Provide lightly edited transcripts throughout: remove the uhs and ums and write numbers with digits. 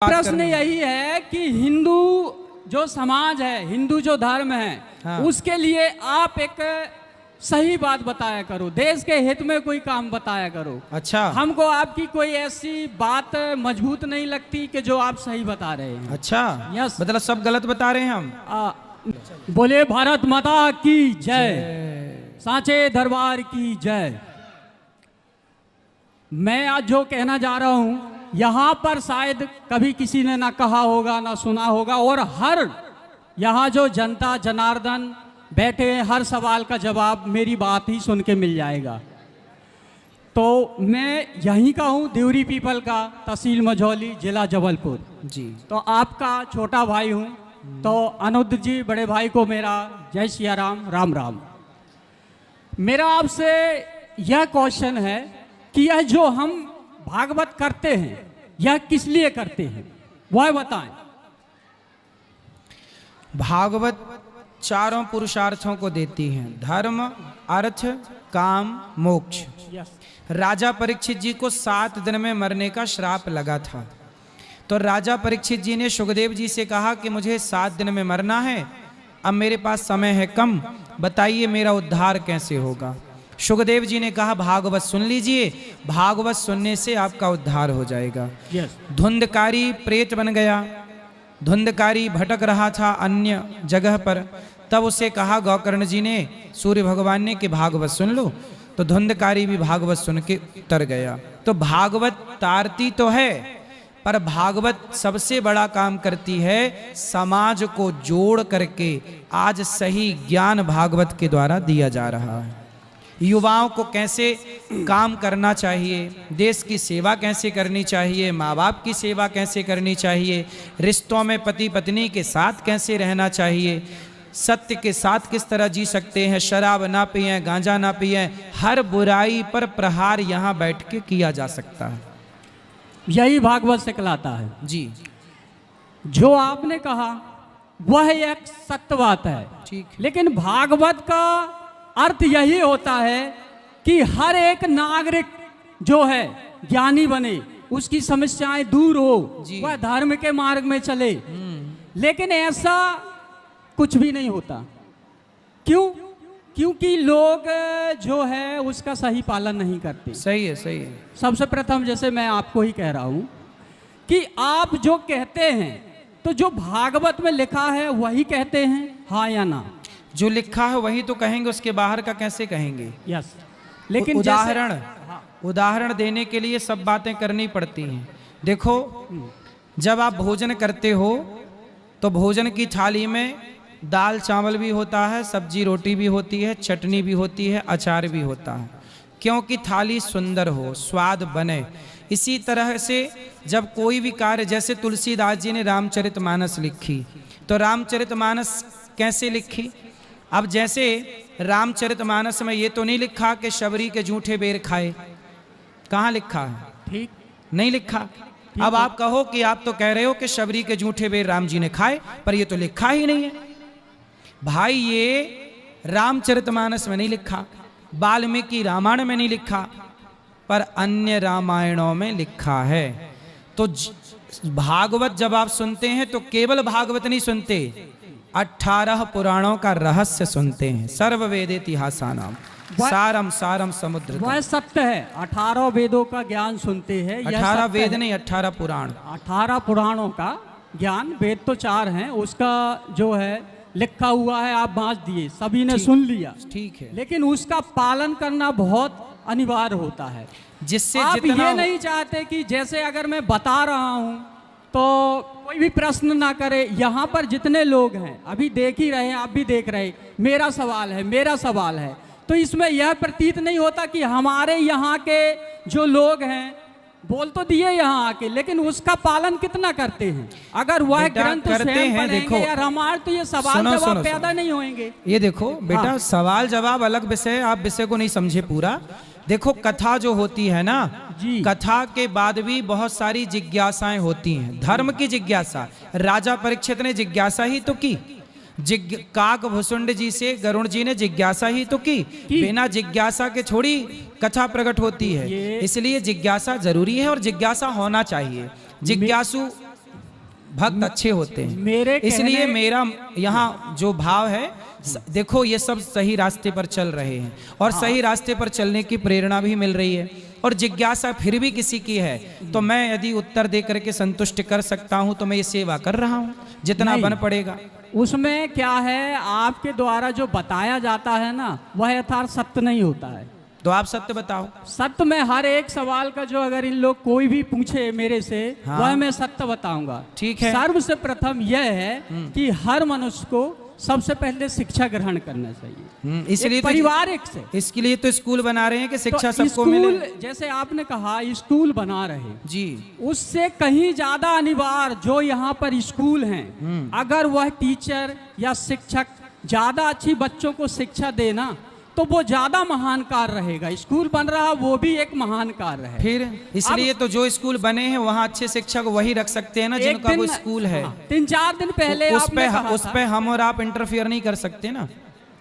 प्रश्न यही है कि हिंदू जो समाज है, हिंदू जो धर्म है, हाँ। उसके लिए आप एक सही बात बताया करो, देश के हित में कोई काम बताया करो। अच्छा हमको आपकी कोई ऐसी बात मजबूत नहीं लगती कि जो आप सही बता रहे हैं। अच्छा यस। मतलब सब गलत बता रहे हैं हम। बोले भारत माता की जय, सांचे दरबार की जय। मैं आज जो कहना जा रहा हूं यहाँ पर शायद कभी किसी ने ना कहा होगा ना सुना होगा, और हर यहाँ जो जनता जनार्दन बैठे हैं, हर सवाल का जवाब मेरी बात ही सुन के मिल जाएगा। तो मैं यहीं का हूँ, देवरी पीपल का, तहसील मझौली, जिला जबलपुर जी। तो आपका छोटा भाई हूँ। तो अनुद्र जी बड़े भाई को मेरा जय सिया राम, राम राम। मेरा आपसे यह क्वेश्चन है कि यह जो हम भागवत करते हैं यह किस लिए करते हैं, वह बताएं। भागवत चारों पुरुषार्थों को देती है, धर्म, अर्थ, काम, मोक्ष। राजा परीक्षित जी को 7 दिन में मरने का श्राप लगा था, तो राजा परीक्षित जी ने सुखदेव जी से कहा कि मुझे 7 दिन में मरना है, अब मेरे पास समय है कम, बताइए मेरा उद्धार कैसे होगा। सुखदेव जी ने कहा भागवत सुन लीजिए, भागवत सुनने से आपका उद्धार हो जाएगा। धुंधकारी प्रेत बन गया, धुंधकारी भटक रहा था अन्य जगह पर, तब उसे कहा गोकर्ण जी ने, सूर्य भगवान ने, कि भागवत सुन लो। तो धुंधकारी भी भागवत सुन के उतर गया। तो भागवत तारती तो है, पर भागवत सबसे बड़ा काम करती है, समाज को जोड़ करके आज सही ज्ञान भागवत के द्वारा दिया जा रहा है। युवाओं को कैसे काम करना चाहिए, देश की सेवा कैसे करनी चाहिए, माँ बाप की सेवा कैसे करनी चाहिए, रिश्तों में पति पत्नी के साथ कैसे रहना चाहिए, सत्य के साथ किस तरह जी सकते हैं, शराब ना पिएं, गांजा ना पिएं, हर बुराई पर प्रहार यहाँ बैठ के किया जा सकता है। यही भागवत सिखलाता है जी। जो आपने कहा वह एक सत्य बात है, ठीक। लेकिन भागवत का अर्थ यही होता है कि हर एक नागरिक जो है ज्ञानी बने, उसकी समस्याएं दूर हो, वह धर्म के मार्ग में चले। लेकिन ऐसा कुछ भी नहीं होता। क्यों? क्योंकि लोग जो है उसका सही पालन नहीं करते। सही है, सही है। सबसे प्रथम जैसे मैं आपको ही कह रहा हूं कि आप जो कहते हैं तो जो भागवत में लिखा है वही कहते हैं, हाँ या ना? जो लिखा है वही तो कहेंगे, उसके बाहर का कैसे कहेंगे। यस। लेकिन उदाहरण देने के लिए सब बातें करनी पड़ती हैं। देखो, जब आप भोजन करते हो तो भोजन की थाली में दाल चावल भी होता है, सब्जी रोटी भी होती है, चटनी भी होती है, अचार भी होता है, क्योंकि थाली सुंदर हो, स्वाद बने। इसी तरह से जब कोई भी कार्य, जैसे तुलसीदास जी ने रामचरितमानस लिखी, तो रामचरितमानस कैसे लिखी? अब जैसे रामचरितमानस में ये तो नहीं लिखा कि शबरी के जूठे बेर खाए, कहाँ लिखा है? ठीक नहीं लिखा। अब आप कहो कि आप तो कह रहे हो कि शबरी के जूठे बेर राम जी ने खाए, पर ये तो लिखा ही नहीं है। भाई ये रामचरितमानस में नहीं लिखा, वाल्मीकि रामायण में नहीं लिखा, पर अन्य रामायणों में लिखा है। तो भागवत जब आप सुनते हैं तो केवल भागवत नहीं सुनते, 18 पुराणों का रहस्य सुनते हैं। सर्ववेद इतिहासानाम सारम सारम समुद्र। वह सत्य है, 18 वेदों का ज्ञान सुनते हैं। 18 वेद नहीं, 18 पुराण, 18 पुराणों का ज्ञान। वेद तो 4 हैं, उसका जो है लिखा हुआ है, आप बांट दिए, सभी ने सुन लिया, ठीक है, लेकिन उसका पालन करना बहुत अनिवार्य होता है। जिससे आप जितना ये नहीं चाहते कि जैसे अगर मैं बता रहा हूं तो कोई भी प्रश्न ना करे। यहाँ पर जितने लोग हैं अभी देख ही रहे हैं, आप भी देख रहे हैं, मेरा सवाल है, मेरा सवाल है, तो इसमें यह प्रतीत नहीं होता कि हमारे यहाँ के जो लोग हैं बोल तो दिए यहाँ आके, लेकिन उसका पालन कितना करते हैं? अगर वह ग्रंथ करते हैं, देखो या रामायण, तो ये सवाल जवाब पैदा नहीं होंगे। ये देखो बेटा, सवाल जवाब अलग विषय है, आप विषय को नहीं समझे पूरा। देखो, कथा जो होती है ना जी, कथा के बाद भी बहुत सारी जिज्ञासाएं होती हैं, धर्म की जिज्ञासा। राजा परीक्षित ने जिज्ञासा ही तो की, काक भुसुंड जी से गरुण जी ने जिज्ञासा ही तो की। बिना जिज्ञासा के थोड़ी कथा प्रकट होती है, इसलिए जिज्ञासा जरूरी है और जिज्ञासा होना चाहिए। जिज्ञासु भक्त अच्छे होते हैं। मेरे इसलिए मेरा यहाँ जो भाव है, देखो ये सब सही रास्ते पर चल रहे हैं और सही रास्ते पर चलने की प्रेरणा भी मिल रही है, और जिज्ञासा फिर भी किसी की है तो मैं यदि उत्तर दे करके संतुष्ट कर सकता हूं तो मैं ये सेवा कर रहा हूं जितना बन पड़ेगा। उसमें क्या है, आपके द्वारा जो बताया जाता है ना, वह यथार्थ सत्य नहीं होता है। तो आप सत्य बताओ। सत्य में हर एक सवाल का जो अगर इन लोग कोई भी पूछे मेरे से, हाँ। वह मैं सत्य बताऊंगा। ठीक है। सर्व से प्रथम यह है कि हर मनुष्य को सबसे पहले शिक्षा ग्रहण करना चाहिए, इसलिए तो पारिवारिक से। इसके लिए तो स्कूल बना रहे हैं कि शिक्षा तो सबको मिले। जैसे आपने कहा स्कूल बना रहे जी, उससे कहीं ज्यादा अनिवार्य जो यहाँ पर स्कूल हैं, अगर वह टीचर या शिक्षक ज्यादा अच्छी बच्चों को शिक्षा देना तो वो ज्यादा महान कार्य रहेगा। स्कूल बन रहा वो भी एक महान कार्य है। फिर इसलिए तो जो स्कूल बने हैं वहाँ अच्छे शिक्षक वही रख सकते हैं ना जिनका वो स्कूल है। 3-4 दिन पहले तो उस पे हम और आप इंटरफियर नहीं कर सकते ना।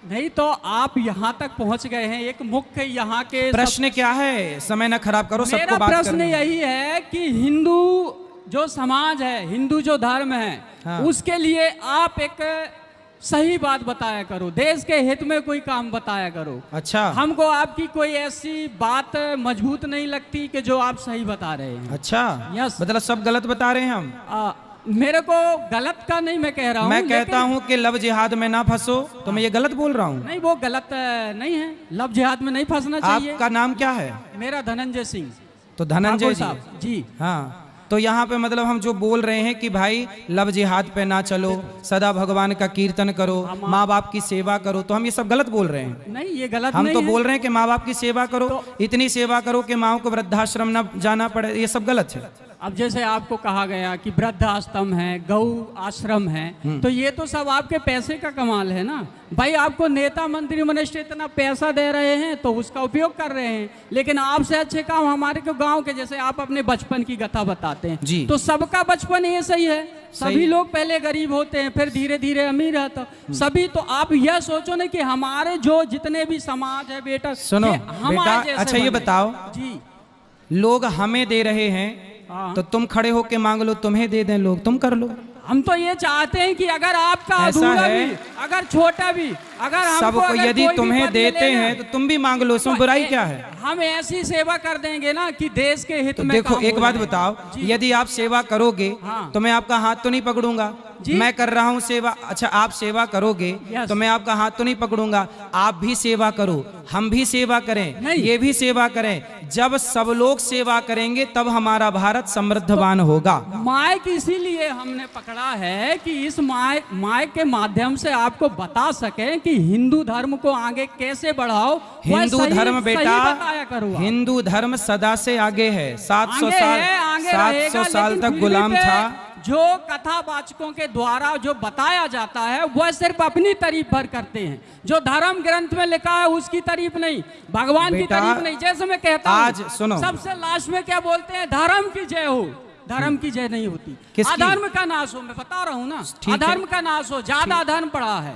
नहीं तो आप यहाँ तक पहुँच गए हैं। एक मुख्य यहाँ के प्रश्न क्या है, समय न खराब करो, सबको बात प्रश्न यही है कि हिंदू जो समाज है, हिंदू जो धर्म है, हाँ। उसके लिए आप एक सही बात बताया करो, देश के हित में कोई काम बताया करो। अच्छा, हमको आपकी कोई ऐसी बात मजबूत नहीं लगती कि जो आप सही बता रहे हैं। अच्छा, यस, मतलब सब गलत बता रहे हैं हम। मेरे को गलत का नहीं मैं कह रहा हूँ, मैं कहता हूँ कि लव जिहाद में ना फंसो, तो मैं ये गलत बोल रहा हूँ? नहीं, वो गलत नहीं है, लव जिहाद में नहीं फंसना चाहिए। आपका नाम क्या है? मेरा धनंजय सिंह। तो धनंजय जी, हाँ। तो यहाँ पे मतलब हम जो बोल रहे हैं कि भाई लव जिहाद पे ना चलो, सदा भगवान का कीर्तन करो, माँ बाप की सेवा करो, तो हम ये सब गलत बोल रहे हैं? नहीं, ये गलत हम नहीं तो है। बोल रहे हैं कि माँ बाप की सेवा करो, इतनी सेवा करो कि माँ को वृद्धाश्रम ना जाना पड़े, ये सब गलत है। अब जैसे आपको कहा गया कि वृद्ध आश्रम है, गौ आश्रम है, तो ये तो सब आपके पैसे का कमाल है ना भाई। आपको नेता मंत्री मिनिस्टर इतना पैसा दे रहे हैं तो उसका उपयोग कर रहे हैं, लेकिन आपसे अच्छे काम हमारे को गांव के, जैसे आप अपने बचपन की कथा बताते हैं जी। तो सबका बचपन ये सही है। सभी लोग पहले गरीब होते हैं, फिर धीरे धीरे अमीर रहता सभी। तो आप यह सोचो ना कि हमारे जो जितने भी समाज है बेटा, सुनो बेटा, अच्छा ये बताओ जी, लोग हमें दे रहे हैं तो तुम खड़े होके मांग लो, तुम्हें दे दें लोग, तुम कर लो। हम तो ये चाहते हैं कि अगर आपका अधूरा भी, अगर छोटा भी, अगर सबको यदि तुम्हें देते हैं तो तुम भी मांग लो, इसमें बुराई क्या है? हम ऐसी सेवा कर देंगे ना कि देश के हित में। देखो एक बात बताओ, यदि आप सेवा करोगे तो मैं आपका हाथ तो नहीं पकड़ूंगा। मैं कर रहा हूँ सेवा, अच्छा आप सेवा करोगे तो मैं आपका हाथ तो नहीं पकड़ूंगा। आप भी सेवा करो, हम भी सेवा करें, ये भी सेवा करें। जब सब लोग सेवा करेंगे तब हमारा भारत समृद्धवान होगा। माइक इसीलिए हमने पकड़ा है कि इस माइक के माध्यम से आपको बता सके कि हिंदू धर्म को आगे कैसे बढ़ाओ। हिंदू धर्म बेटा, हिंदू धर्म सदा से आगे है। 700 साल तक गुलाम था। जो कथावाचकों के द्वारा जो बताया जाता है वह सिर्फ अपनी तारीफ भर करते हैं, जो धर्म ग्रंथ में लिखा है उसकी तारीफ नहीं, भगवान की तारीफ नहीं। जैसे मैं कहता हूँ, आज सुनो, सबसे लास्ट में क्या बोलते हैं, धर्म की जय हो। धर्म की जय नहीं होती, अधर्म का नाश हो। मैं बता रहा हूँ ना, अधर्म का नाश हो। ज्यादा अधर्म पड़ा है।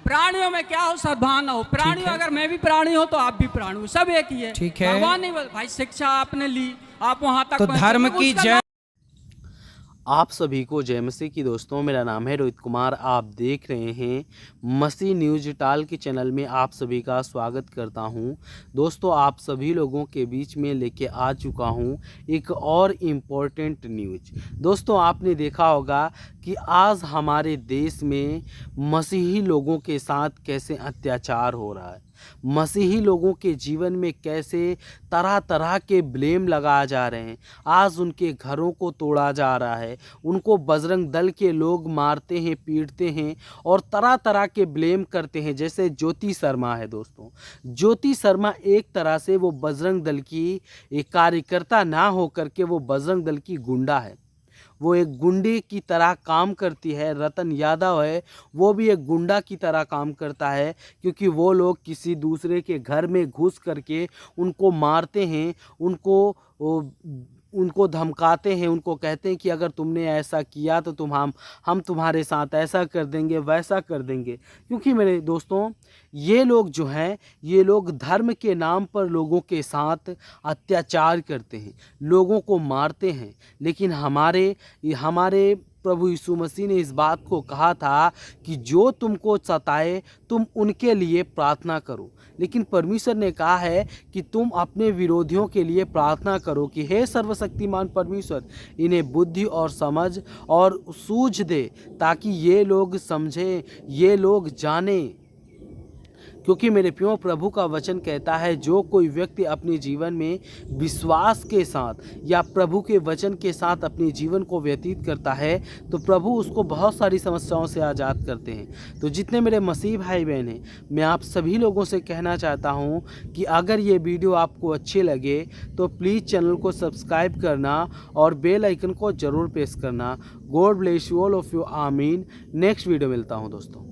प्राणियों में क्या हो, सद्भावना हो। प्राणी अगर मैं भी प्राणी हो तो आप भी प्राणी हो, सब एक ही है। ठीक है, भगवान नहीं बोल भाई, शिक्षा आपने ली, आप वहां तक तो धर्म की जय। आप सभी को जय मसीह की दोस्तों, मेरा नाम है रोहित कुमार। आप देख रहे हैं मसीह न्यूज टाल के चैनल में आप सभी का स्वागत करता हूं। दोस्तों आप सभी लोगों के बीच में लेके आ चुका हूं एक और इम्पोर्टेंट न्यूज। दोस्तों आपने देखा होगा कि आज हमारे देश में मसीही लोगों के साथ कैसे अत्याचार हो रहा है, मसीही लोगों के जीवन में कैसे तरह तरह के ब्लेम लगाए जा रहे हैं। आज उनके घरों को तोड़ा जा रहा है, उनको बजरंग दल के लोग मारते हैं, पीटते हैं और तरह तरह के ब्लेम करते हैं। जैसे ज्योति शर्मा है दोस्तों, ज्योति शर्मा एक तरह से वो बजरंग दल की एक कार्यकर्ता ना हो करके वो बजरंग दल की गुंडा है, वो एक गुंडे की तरह काम करती है। रतन यादव है, वो भी एक गुंडा की तरह काम करता है, क्योंकि वो लोग किसी दूसरे के घर में घुस करके उनको मारते हैं, उनको धमकाते हैं, उनको कहते हैं कि अगर तुमने ऐसा किया तो हम तुम्हारे साथ ऐसा कर देंगे, वैसा कर देंगे। क्योंकि मेरे दोस्तों ये लोग जो हैं, ये लोग धर्म के नाम पर लोगों के साथ अत्याचार करते हैं, लोगों को मारते हैं। लेकिन हमारे प्रभु यीशु मसीह ने इस बात को कहा था कि जो तुमको सताए तुम उनके लिए प्रार्थना करो, लेकिन परमेश्वर ने कहा है कि तुम अपने विरोधियों के लिए प्रार्थना करो कि हे सर्वशक्तिमान परमेश्वर इन्हें बुद्धि और समझ और सूझ दे, ताकि ये लोग समझें, ये लोग जानें। क्योंकि मेरे प्रियो प्रभु का वचन कहता है जो कोई व्यक्ति अपने जीवन में विश्वास के साथ या प्रभु के वचन के साथ अपने जीवन को व्यतीत करता है तो प्रभु उसको बहुत सारी समस्याओं से आज़ाद करते हैं। तो जितने मेरे मसीह भाई बहन हैं, मैं आप सभी लोगों से कहना चाहता हूं कि अगर ये वीडियो आपको अच्छे लगे तो प्लीज़ चैनल को सब्सक्राइब करना और बेल आइकन को ज़रूर प्रेस करना। God bless you all of you. आमीन। नेक्स्ट वीडियो मिलता हूँ दोस्तों।